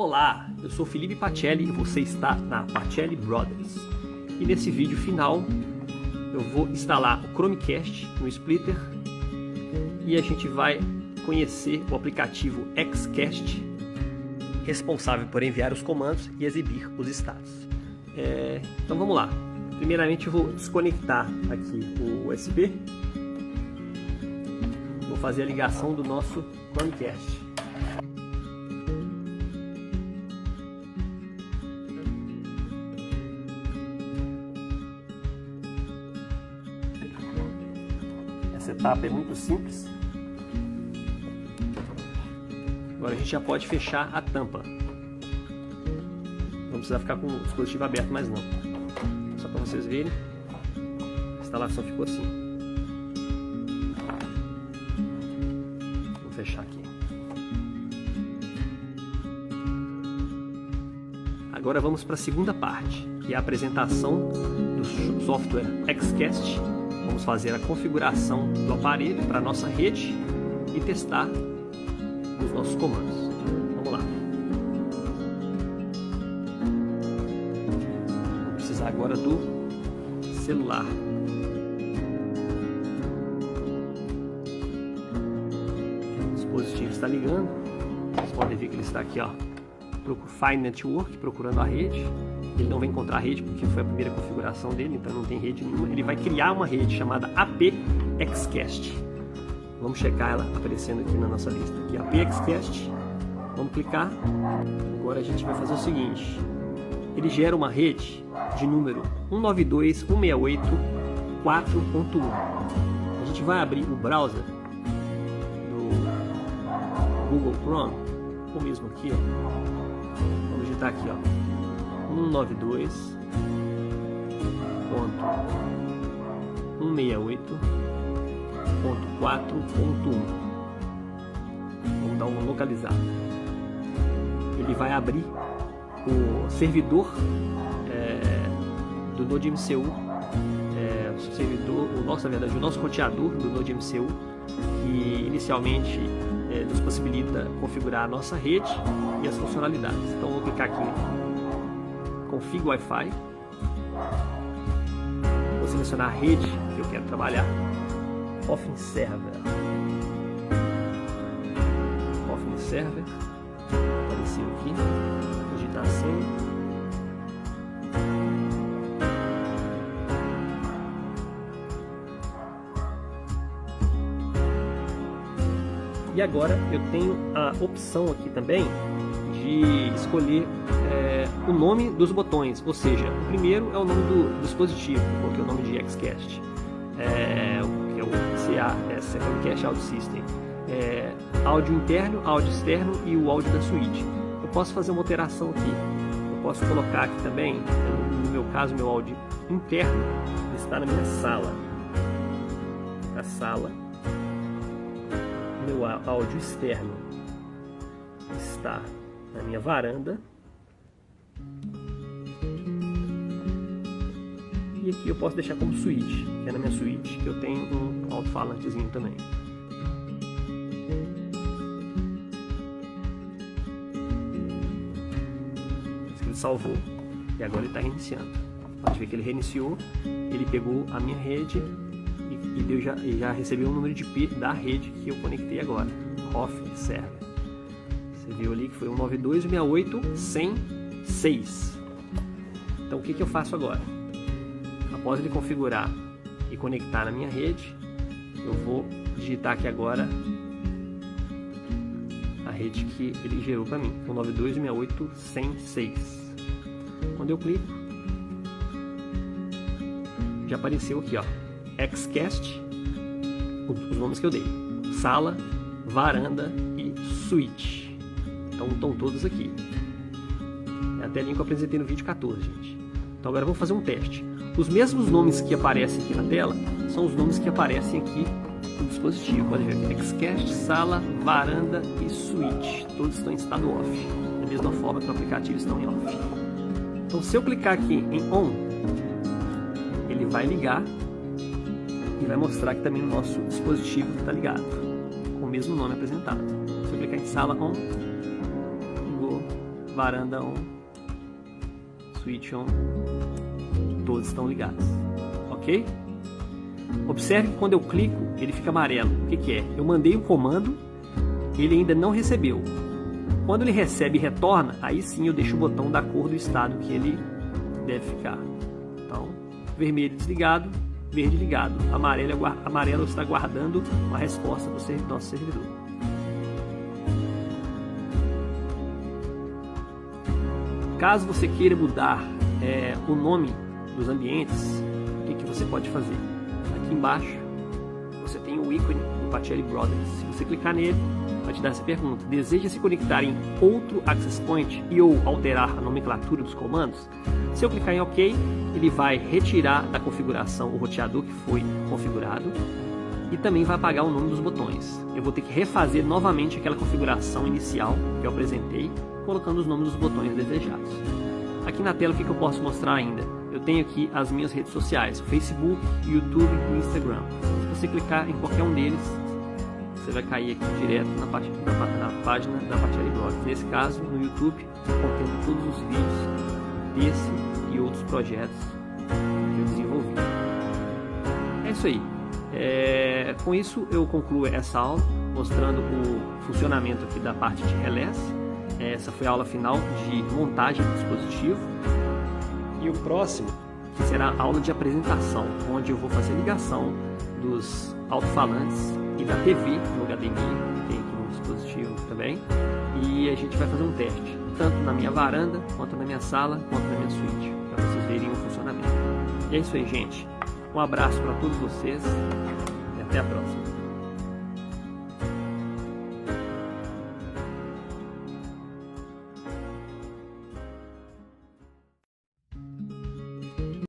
Olá, eu sou Felipe Pacelli e você está na Pacelli Brothers. E nesse vídeo final eu vou instalar o Chromecast no Splitter e a gente vai conhecer o aplicativo Xcast, responsável por enviar os comandos e exibir os status. Então vamos lá. Primeiramente eu vou desconectar aqui o USB. Vou fazer a ligação do nosso Chromecast. Essa etapa é muito simples. Agora a gente já pode fechar a tampa. Não precisa ficar com o dispositivo aberto mais não. Só para vocês verem, a instalação ficou assim. Vou fechar aqui. Agora vamos para a segunda parte, que é a apresentação do software Xcast. Vamos fazer a configuração do aparelho para a nossa rede e testar os nossos comandos. Vamos lá. Vou precisar agora do celular. O dispositivo está ligando. Vocês podem ver que ele está aqui, ó, Find Network, procurando a rede. Ele não vai encontrar a rede porque foi a primeira configuração dele, então não tem rede nenhuma. Ele vai criar uma rede chamada AP Xcast. Vamos checar ela aparecendo aqui na nossa lista. Aqui, AP Xcast. Vamos clicar. Agora a gente vai fazer o seguinte. Ele gera uma rede de número 192.168.4.1. A gente vai abrir o browser do Google Chrome, ou mesmo aqui, ó. Vamos digitar aqui, ó, 192.168.4.1. Vamos dar um localizar. Ele vai abrir o servidor do NodeMCU, o nosso roteador do NodeMCU, que inicialmente nos possibilita configurar a nossa rede e as funcionalidades. Então vou clicar aqui em Config Wi-Fi, vou selecionar a rede que eu quero trabalhar, Offline Server, apareceu aqui, vou digitar a senha. E agora eu tenho a opção aqui também de escolher o nome dos botões, ou seja, o primeiro é o nome do dispositivo, que é o nome de Xcast, que é o CAS, Chromecast Audio System, áudio interno, áudio externo e o áudio da suíte. Eu posso fazer uma alteração aqui, eu posso colocar aqui também, no meu caso, meu áudio interno está na minha sala, meu áudio externo está na minha varanda. E aqui eu posso deixar como suíte, que é na minha suíte, que eu tenho um alto-falantezinho também. Ele salvou e agora ele está reiniciando. Pode ver que ele reiniciou, ele pegou a minha rede e já recebeu o número de IP da rede que eu conectei agora, Offline Server. Você viu ali que foi 192.168.106. Então o que eu faço agora? Após ele configurar e conectar na minha rede, eu vou digitar aqui agora a rede que ele gerou para mim, 192.168.106. Quando eu clico, já apareceu aqui, ó, Xcast, os nomes que eu dei: sala, varanda e suíte. Então estão todos aqui. É a telinha que eu apresentei no vídeo 14, gente. Então agora vamos fazer um teste. Os mesmos nomes que aparecem aqui na tela são os nomes que aparecem aqui no dispositivo. Pode ver aqui: Xcast, sala, varanda e suíte. Todos estão em estado off, da mesma forma que o aplicativo estão em off. Então se eu clicar aqui em on, ele vai ligar e vai mostrar que também o nosso dispositivo está ligado, com o mesmo nome apresentado. Se eu clicar em sala on, ligou, varanda on, switch on, todos estão ligados, ok? Observe que quando eu clico, ele fica amarelo. O que é? Eu mandei um comando, ele ainda não recebeu. Quando ele recebe e retorna, aí sim eu deixo o botão da cor do estado que ele deve ficar. Então, vermelho desligado, verde ligado, amarelo está guardando uma resposta do nosso servidor. Caso você queira mudar o nome dos ambientes, o que você pode fazer? Aqui embaixo você tem o ícone do Pacelli Brothers. Se você clicar nele, vai te dar essa pergunta: deseja se conectar em outro Access Point e ou alterar a nomenclatura dos comandos? Se eu clicar em OK, ele vai retirar da configuração o roteador que foi configurado e também vai apagar o nome dos botões. Eu vou ter que refazer novamente aquela configuração inicial que eu apresentei, colocando os nomes dos botões desejados. Aqui na tela, o que eu posso mostrar ainda? Eu tenho aqui as minhas redes sociais: Facebook, YouTube e Instagram. Se você clicar em qualquer um deles, você vai cair aqui direto na página da Pacelli Brothers. Nesse caso, no YouTube, contendo todos os vídeos desse e outros projetos que eu desenvolvi. É isso aí. Com isso eu concluo essa aula mostrando o funcionamento aqui da parte de relés. Essa foi a aula final de montagem do dispositivo. E o próximo será a aula de apresentação, onde eu vou fazer ligação dos alto-falantes e da TV no HDMI, que tem aqui no dispositivo também. E a gente vai fazer um teste, tanto na minha varanda, quanto na minha sala, quanto na minha suíte, para vocês verem o funcionamento. E é isso aí, gente. Um abraço para todos vocês e até a próxima.